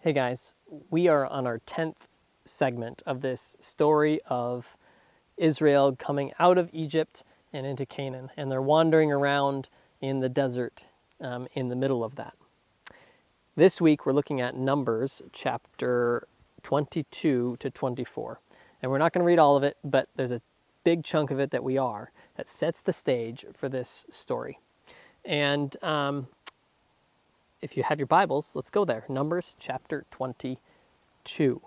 Hey guys, we are on our 10th segment of this story of Israel coming out of Egypt and into Canaan, and they're wandering around in the desert in the middle of that. This week we're looking at Numbers chapter 22 to 24, and we're not going to read all of it, but there's a big chunk of it that sets the stage for this story. And if you have your Bibles, let's go there. Numbers chapter 22.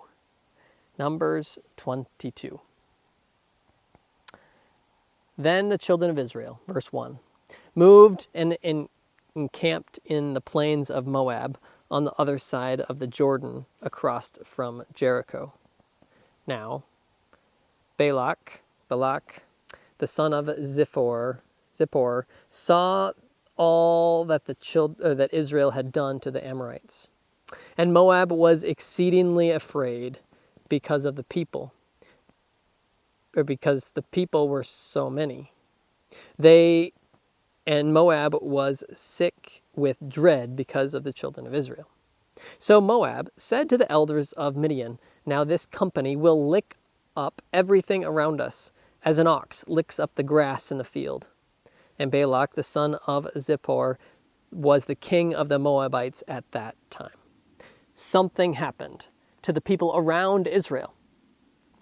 Numbers 22. Then the children of Israel, verse 1, moved and encamped in the plains of Moab on the other side of the Jordan across from Jericho. Now, Balak, the son of Zippor, saw all that that Israel had done to the Amorites. And Moab was exceedingly afraid because of the people, or because the people were so many. And Moab was sick with dread because of the children of Israel. So Moab said to the elders of Midian, "Now this company will lick up everything around us, as an ox licks up the grass in the field." And Balak, the son of Zippor, was the king of the Moabites at that time. Something happened to the people around Israel.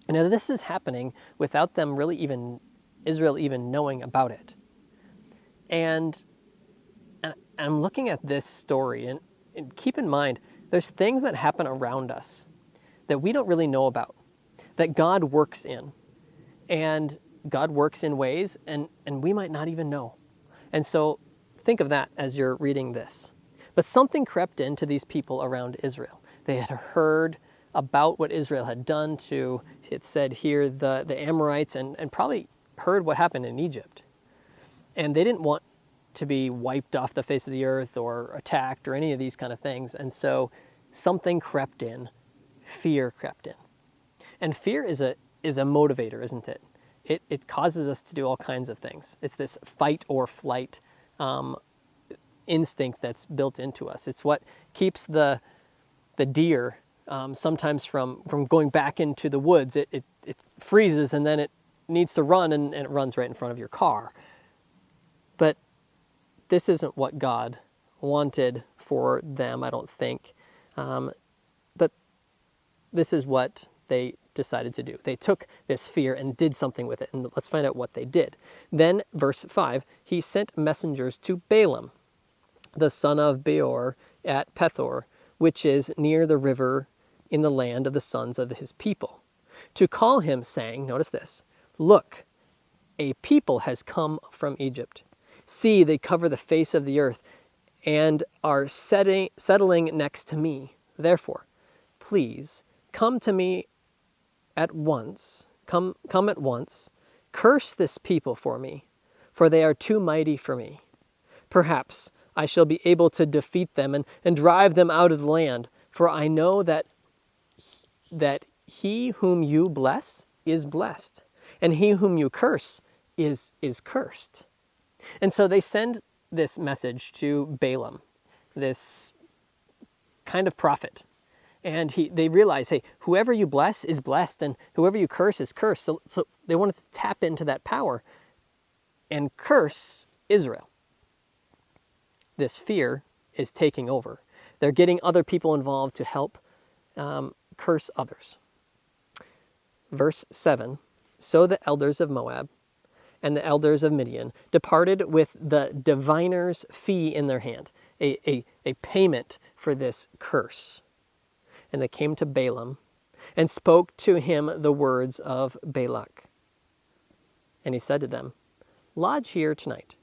And now this is happening without them Israel even knowing about it. And I'm looking at this story, and keep in mind, there's things that happen around us that we don't really know about, that God works in. And God works in ways, and we might not even know. And so think of that as you're reading this. But something crept into these people around Israel. They had heard about what Israel had done to, it said here, the Amorites, and probably heard what happened in Egypt. And they didn't want to be wiped off the face of the earth or attacked or any of these kind of things. And so something crept in. Fear crept in. And fear is a motivator, isn't it? It causes us to do all kinds of things. It's this fight or flight instinct that's built into us. It's what keeps the deer sometimes from going back into the woods. It freezes, and then it needs to run, and it runs right in front of your car. But this isn't what God wanted for them, I don't think. But this is what they decided to do. They took this fear and did something with it. And let's find out what they did. Then, verse 5, he sent messengers to Balaam, the son of Beor, at Pethor, which is near the river in the land of the sons of his people, to call him, saying, notice this, "Look, a people has come from Egypt. See, they cover the face of the earth and are settling next to me. Therefore, please come to me at once. Come at once. Curse this people for me, for they are too mighty for me. Perhaps I shall be able to defeat them and drive them out of the land, for I know that he whom you bless is blessed, and he whom you curse is cursed." And so they send this message to Balaam, this kind of prophet. And they realize, hey, whoever you bless is blessed, and whoever you curse is cursed. So they wanted to tap into that power and curse Israel. This fear is taking over. They're getting other people involved to help curse others. Verse 7, so the elders of Moab and the elders of Midian departed with the diviner's fee in their hand, a payment for this curse. And they came to Balaam and spoke to him the words of Balak. And he said to them, "Lodge here tonight,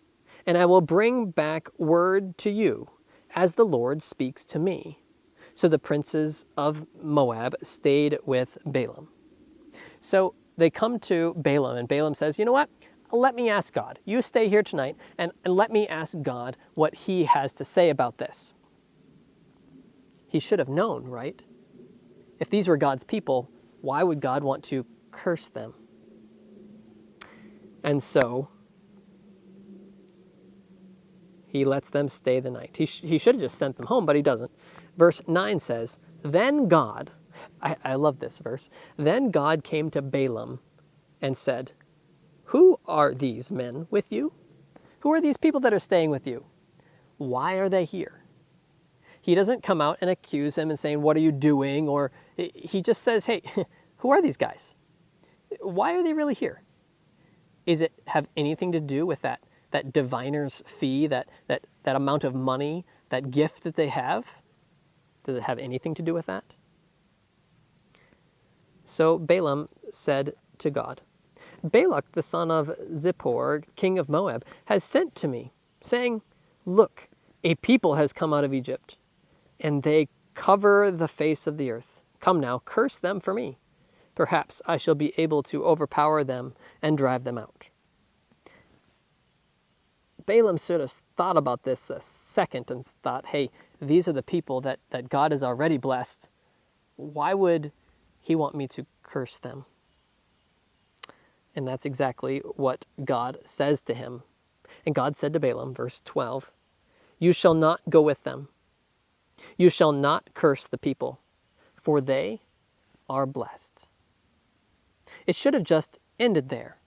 and I will bring back word to you as the Lord speaks to me." So the princes of Moab stayed with Balaam. So they come to Balaam, and Balaam says, "You know what? Let me ask God. You stay here tonight, and let me ask God what he has to say about this." He should have known, right? If these were God's people, why would God want to curse them? And so he lets them stay the night. He should have just sent them home, but he doesn't. Verse 9 says, Then God, I love this verse, then God came to Balaam and said, who are these men with you? Who are these people that are staying with you? Why are they here? He doesn't come out and accuse him and saying, what are you doing? Or he just says, hey, who are these guys? Why are they really here? Is it have anything to do with that diviner's fee, that amount of money, that gift that they have? Does it have anything to do with that? So Balaam said to God, Balak, the son of Zippor, king of Moab, has sent to me, saying, look, a people has come out of Egypt, and they cover the face of the earth. Come now, curse them for me. Perhaps I shall be able to overpower them and drive them out. Balaam should have thought about this a second and thought, hey, these are the people that God has already blessed. Why would he want me to curse them? And that's exactly what God says to him. And God said to Balaam, verse 12, you shall not go with them. You shall not curse the people, for they are blessed. It should have just ended there.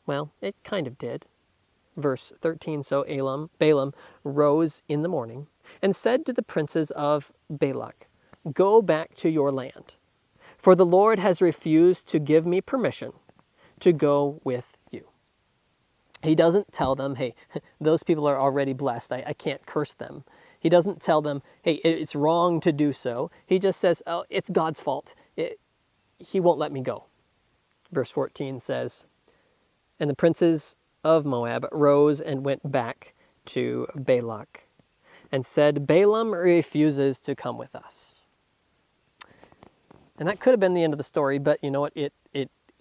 Well, it kind of did. Verse 13, so Balaam rose in the morning and said to the princes of Balak, go back to your land, for the Lord has refused to give me permission to go with you. He doesn't tell them, hey, those people are already blessed. I can't curse them. He doesn't tell them, hey, it's wrong to do so. He just says, oh, it's God's fault. He won't let me go. Verse 14 says, and the princes of Moab rose and went back to Balak and said, Balaam refuses to come with us. And that could have been the end of the story, but you know what? It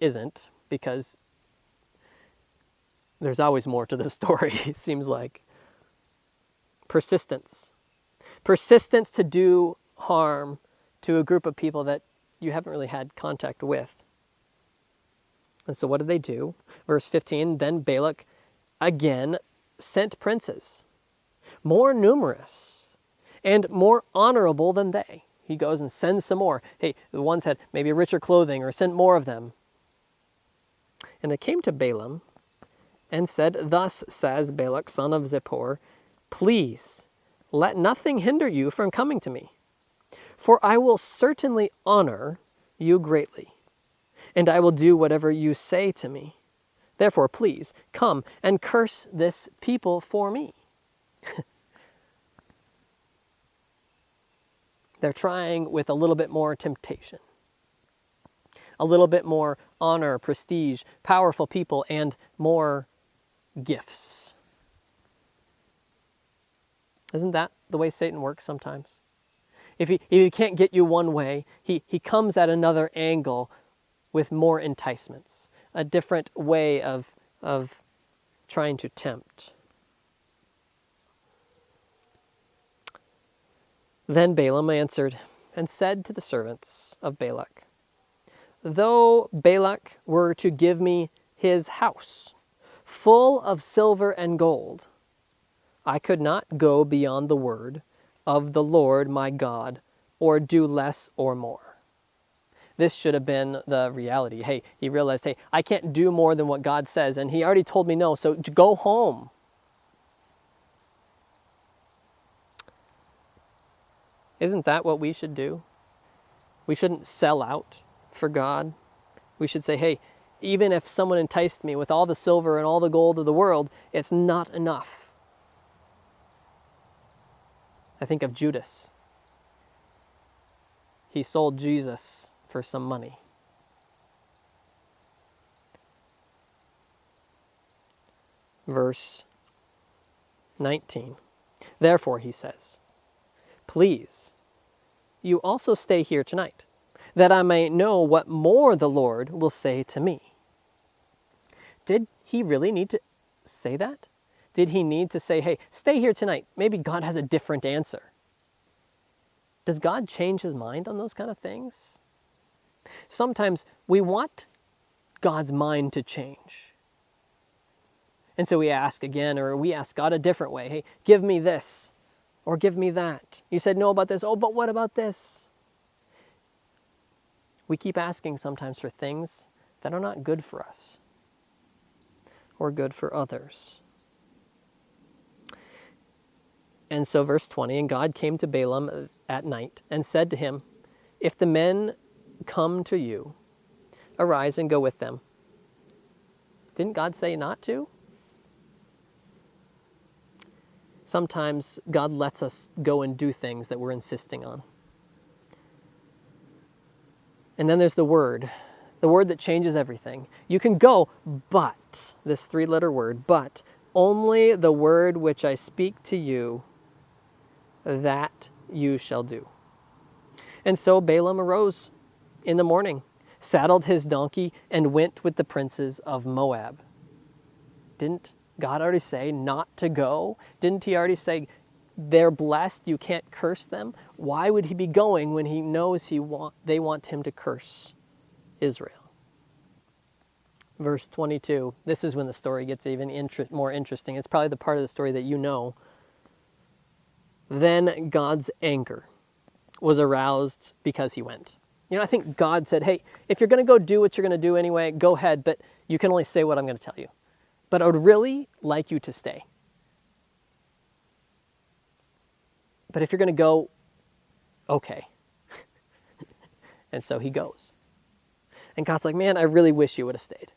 isn't, because there's always more to the story, it seems like. Persistence. Persistence to do harm to a group of people that you haven't really had contact with. And so what did they do? Verse 15, then Balak again sent princes, more numerous and more honorable than they. He goes and sends some more. Hey, the ones had maybe richer clothing, or sent more of them. And they came to Balaam and said, thus says Balak, son of Zippor, please let nothing hinder you from coming to me, for I will certainly honor you greatly, and I will do whatever you say to me. Therefore, please come and curse this people for me. They're trying with a little bit more temptation, a little bit more honor, prestige, powerful people, and more gifts. Isn't that the way Satan works sometimes? If he can't get you one way, he comes at another angle with more enticements, a different way of trying to tempt. Then Balaam answered and said to the servants of Balak, though Balak were to give me his house full of silver and gold, I could not go beyond the word of the Lord my God, or do less or more. This should have been the reality. Hey, he realized, hey, I can't do more than what God says, and he already told me no, so go home. Isn't that what we should do? We shouldn't sell out for God. We should say, hey, even if someone enticed me with all the silver and all the gold of the world, it's not enough. I think of Judas. He sold Jesus for some money. Verse 19. Therefore, he says, please, you also stay here tonight, that I may know what more the Lord will say to me. Did he really need to say that? Did he need to say, hey, stay here tonight? Maybe God has a different answer. Does God change his mind on those kind of things? Sometimes we want God's mind to change. And so we ask again, or we ask God a different way. Hey, give me this. Or give me that. You said no about this. Oh, but what about this? We keep asking sometimes for things that are not good for us or good for others. And so verse 20, and God came to Balaam at night and said to him, if the men come to you, arise and go with them. Didn't God say not to? Sometimes God lets us go and do things that we're insisting on. And then there's the word that changes everything. You can go, but, this 3-letter word, but, only the word which I speak to you, that you shall do. And so Balaam arose in the morning, saddled his donkey, and went with the princes of Moab. Didn't God already say not to go? Didn't he already say they're blessed, you can't curse them? Why would he be going when he knows they want him to curse Israel? Verse 22, this is when the story gets even more interesting. It's probably the part of the story that you know. Then God's anger was aroused because he went. I think God said, hey, if you're going to go do what you're going to do anyway, go ahead, but you can only say what I'm going to tell you. But I would really like you to stay. But if you're going to go, okay. And so he goes. And God's like, man, I really wish you would have stayed.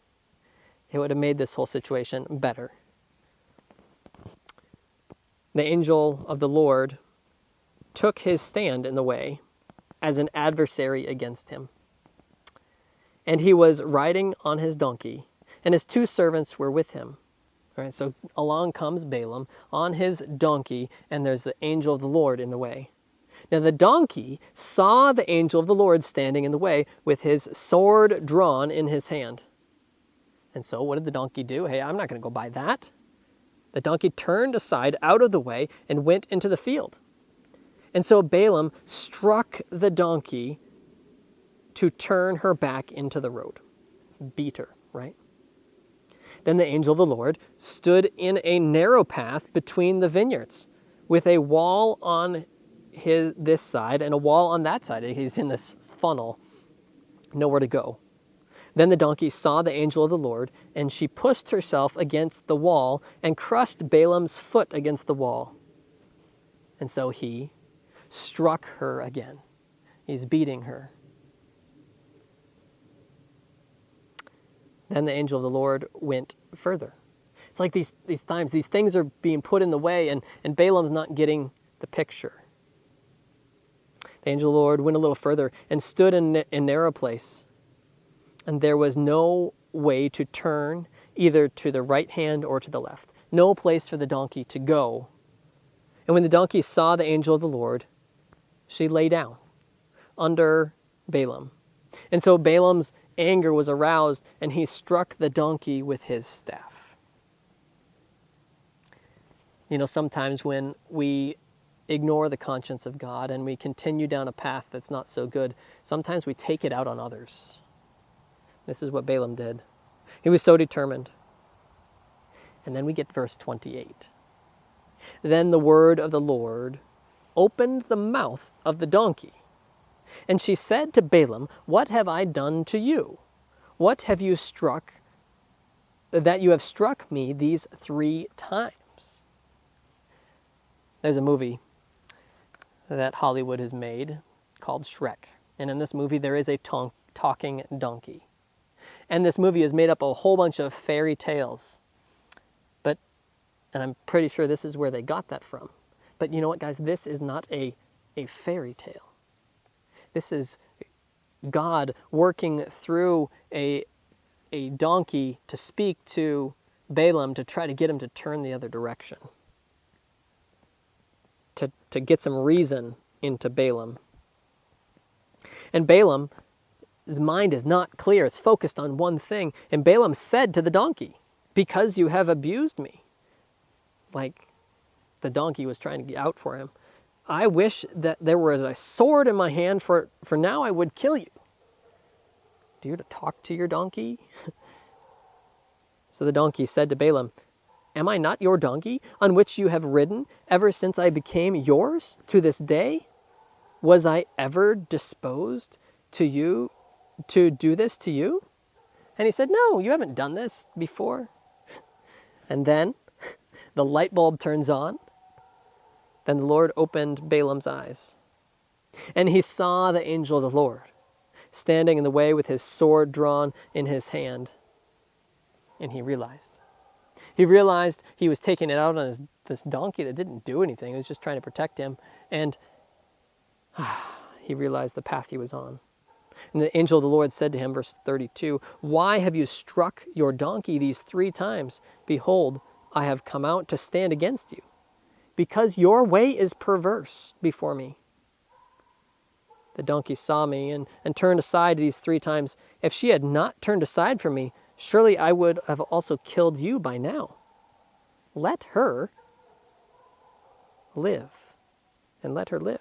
It would have made this whole situation better. The angel of the Lord took his stand in the way as an adversary against him. And he was riding on his donkey, and his 2 servants were with him. All right, so along comes Balaam on his donkey, and there's the angel of the Lord in the way. Now the donkey saw the angel of the Lord standing in the way with his sword drawn in his hand. And so what did the donkey do? Hey, I'm not going to go by that. The donkey turned aside out of the way and went into the field. And so Balaam struck the donkey to turn her back into the road. Beat her, right? Then the angel of the Lord stood in a narrow path between the vineyards, with a wall on this side and a wall on that side. He's in this funnel, nowhere to go. Then the donkey saw the angel of the Lord, and she pushed herself against the wall and crushed Balaam's foot against the wall. And so he struck her again. He's beating her. Then the angel of the Lord went further. It's like these times, these things are being put in the way, and Balaam's not getting the picture. The angel of the Lord went a little further and stood in a narrow place. And there was no way to turn either to the right hand or to the left. No place for the donkey to go. And when the donkey saw the angel of the Lord, she lay down under Balaam. And so Balaam's anger was aroused, and he struck the donkey with his staff. Sometimes when we ignore the conscience of God and we continue down a path that's not so good, sometimes we take it out on others. This is what Balaam did. He was so determined. And then we get verse 28. Then the word of the Lord opened the mouth of the donkey. And she said to Balaam, what have I done to you? What have you struck, that you have struck me these 3 times? There's a movie that Hollywood has made called Shrek. And in this movie, there is a talking donkey. And this movie is made up of a whole bunch of fairy tales. And I'm pretty sure this is where they got that from. But you know what, guys? This is not a fairy tale. This is God working through a donkey to speak to Balaam to try to get him to turn the other direction. To get some reason into Balaam. And Balaam's mind is not clear. It's focused on one thing. And Balaam said to the donkey, because you have abused me. Like the donkey was trying to get out for him. I wish that there was a sword in my hand, for now I would kill you. Do you talk to your donkey? So the donkey said to Balaam, Am I not your donkey on which you have ridden ever since I became yours to this day? Was I ever disposed to you to do this to you? And he said, no, you haven't done this before. And then the light bulb turns on. Then the Lord opened Balaam's eyes, and he saw the angel of the Lord standing in the way with his sword drawn in his hand. And he realized he was taking it out on this donkey that didn't do anything. It was just trying to protect him. And he realized the path he was on. And the angel of the Lord said to him, verse 32, why have you struck your donkey these 3 times? Behold, I have come out to stand against you, because your way is perverse before me. The donkey saw me and turned aside these 3 times. If she had not turned aside from me, surely I would have also killed you by now. Let her live, and let her live.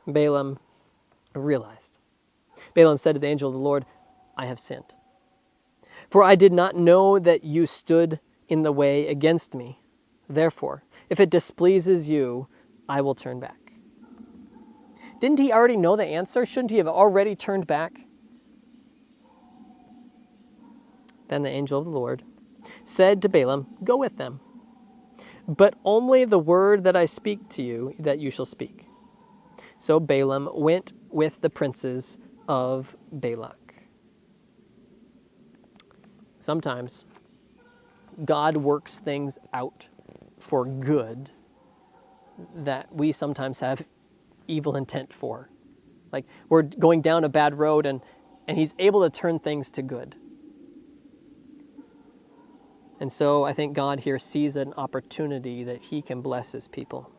Balaam realized. Balaam said to the angel of the Lord, I have sinned. For I did not know that you stood in the way against me. Therefore, if it displeases you, I will turn back. Didn't he already know the answer? Shouldn't he have already turned back? Then the angel of the Lord said to Balaam, go with them, but only the word that I speak to you that you shall speak. So Balaam went with the princes of Balak. Sometimes God works things out for good that we sometimes have evil intent for. Like we're going down a bad road and he's able to turn things to good. And so I think God here sees an opportunity that he can bless his people.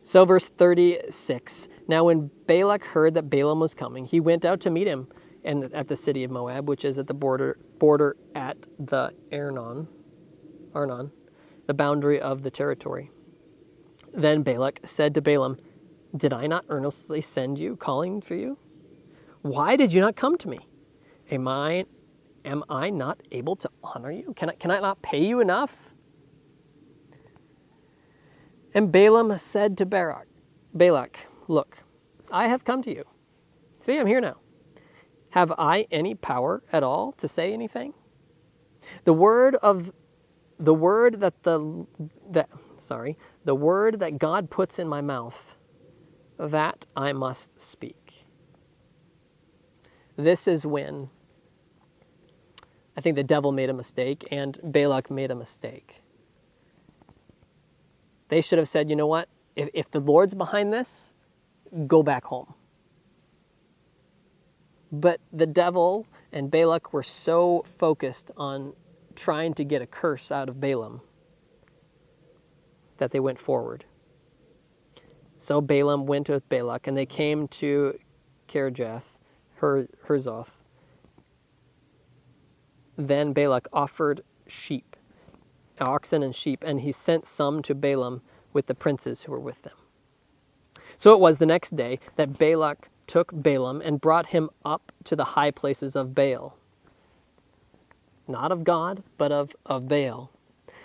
So verse 36, now when Balak heard that Balaam was coming, he went out to meet him at the city of Moab, which is at the border at the Arnon, the boundary of the territory. Then Balak said to Balaam, did I not earnestly send you, calling for you? Why did you not come to me? Am I not able to honor you? Can I not pay you enough? And Balaam said to Balak, look, I have come to you. See, I'm here now. Have I any power at all to say anything? The word that God puts in my mouth, that I must speak. This is when I think the devil made a mistake and Balak made a mistake. They should have said, you know what? If the Lord's behind this, go back home. But the devil and Balak were so focused on trying to get a curse out of Balaam that they went forward. So Balaam went with Balak, and they came to Kirjath Huzoth. Then Balak offered oxen and sheep, and he sent some to Balaam with the princes who were with them. So it was the next day that Balak took Balaam and brought him up to the high places of Baal. Not of God, but of Baal.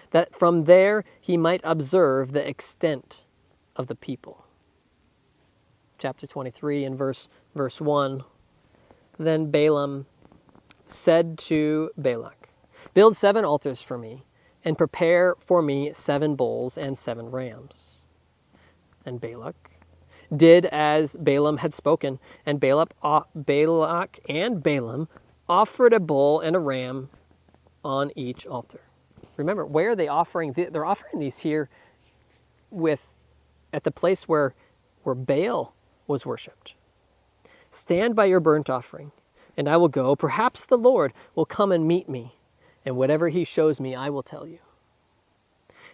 That from there he might observe the extent of the people. Chapter 23 and verse 1. Then Balaam said to Balak, build 7 altars for me, and prepare for me 7 bulls and 7 rams. And Balak did as Balaam had spoken, and Balak and Balaam offered a bull and a ram on each altar. Remember, where are they offering? They're offering these here at the place where Baal was worshipped. Stand by your burnt offering, and I will go. Perhaps the Lord will come and meet me, and whatever he shows me, I will tell you.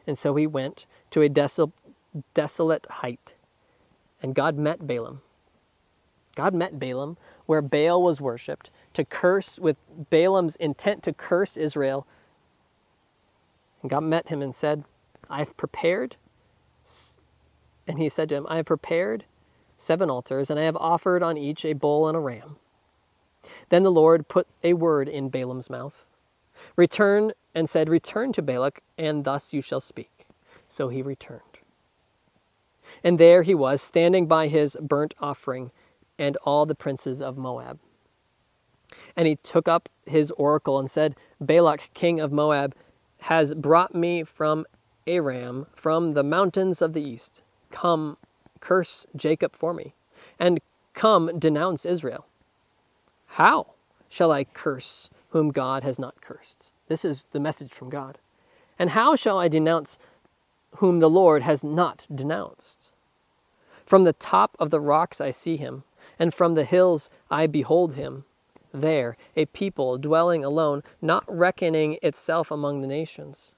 And so he went to a desolate height, and God met Balaam. God met Balaam where Baal was worshipped, to curse, with Balaam's intent to curse Israel. And God met him and said, I've prepared, and he said to him, I have prepared 7 altars, and I have offered on each a bull and a ram. Then the Lord put a word in Balaam's mouth, Return and said, Return to Balak, and thus you shall speak. So he returned. And there he was, standing by his burnt offering, and all the princes of Moab. And he took up his oracle and said, Balak, king of Moab, has brought me from Aram, from the mountains of the east. Come, curse Jacob for me, and come, denounce Israel. How shall I curse whom God has not cursed? This is the message from God. And how shall I denounce whom the Lord has not denounced? From the top of the rocks I see him, and from the hills I behold him. There, a people dwelling alone, not reckoning itself among the nations.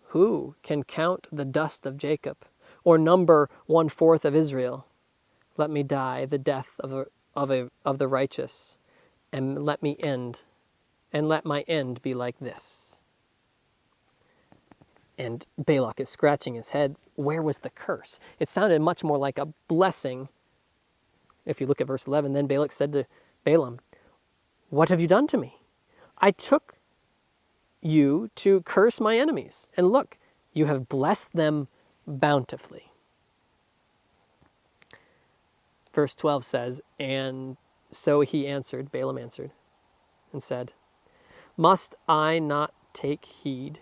Who can count the dust of Jacob, or number 1/4 of Israel? Let me die the death of the righteous, and let my end be like this. And Balak is scratching his head. Where was the curse? It sounded much more like a blessing. If you look at verse 11, then Balak said to Balaam, What have you done to me? I took you to curse my enemies, and look, you have blessed them bountifully. Verse 12 says, And so he answered, Balaam answered, and said, Must I not take heed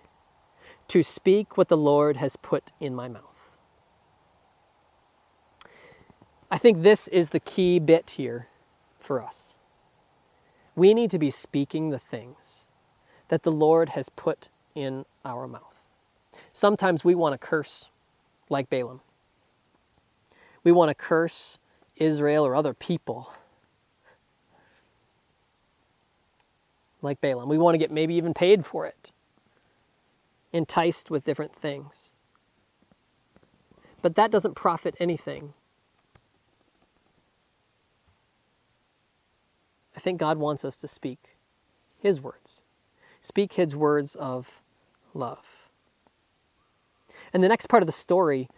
to speak what the Lord has put in my mouth? I think this is the key bit here for us. We need to be speaking the things that the Lord has put in our mouth. Sometimes we want to curse like Balaam. We want to curse Israel or other people like Balaam. We want to get maybe even paid for it, enticed with different things. But that doesn't profit anything. I think God wants us to speak his words. Speak his words of love. And the next part of the story,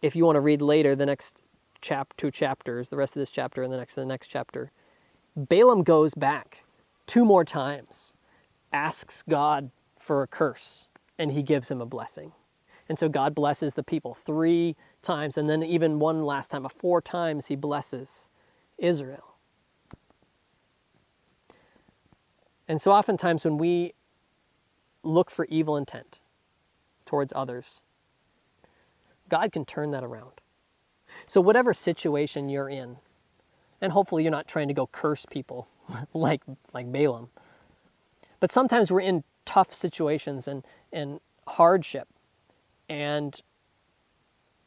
if you want to read later, the next two chapters, the rest of this chapter and the next chapter, Balaam goes back 2 more times, asks God for a curse, and he gives him a blessing. And so God blesses the people 3 times, and then even one last time, 4 times he blesses Israel. And so oftentimes when we look for evil intent towards others, God can turn that around. So whatever situation you're in, and hopefully you're not trying to go curse people like Balaam, but sometimes we're in tough situations and hardship, and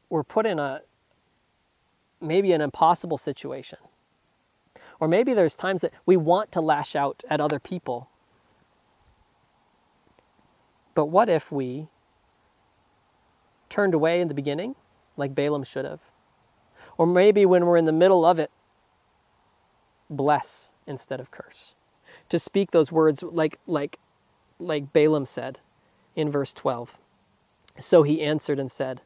we're put in maybe an impossible situation. Or maybe there's times that we want to lash out at other people. But what if we turned away in the beginning, like Balaam should have? Or maybe when we're in the middle of it, bless instead of curse. To speak those words like Balaam said in verse 12. So he answered and said,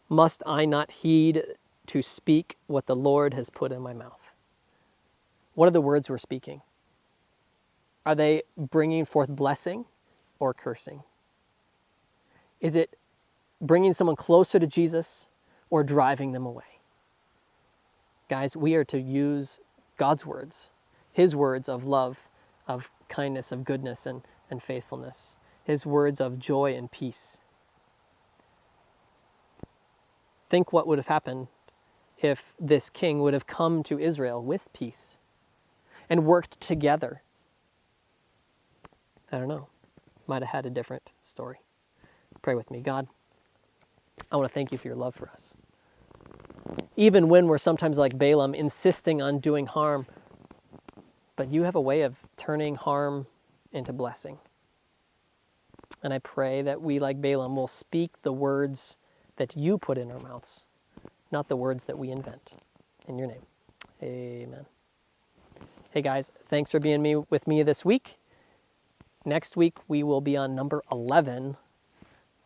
Must I not heed to speak what the Lord has put in my mouth? What are the words we're speaking? Are they bringing forth blessing or cursing? Is it bringing someone closer to Jesus or driving them away? Guys, we are to use God's words, his words of love, of kindness, of goodness and faithfulness, his words of joy and peace. Think what would have happened if this king would have come to Israel with peace and worked together. I don't know. Might have had a different story. Pray with me. God, I want to thank you for your love for us. Even when we're sometimes like Balaam, insisting on doing harm, but you have a way of turning harm into blessing. And I pray that we, like Balaam, will speak the words that you put in our mouths, not the words that we invent. In your name, amen. Hey guys, thanks for being with me this week. Next week, we will be on number 11,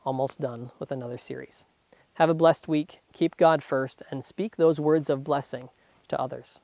almost done with another series. Have a blessed week, keep God first, and speak those words of blessing to others.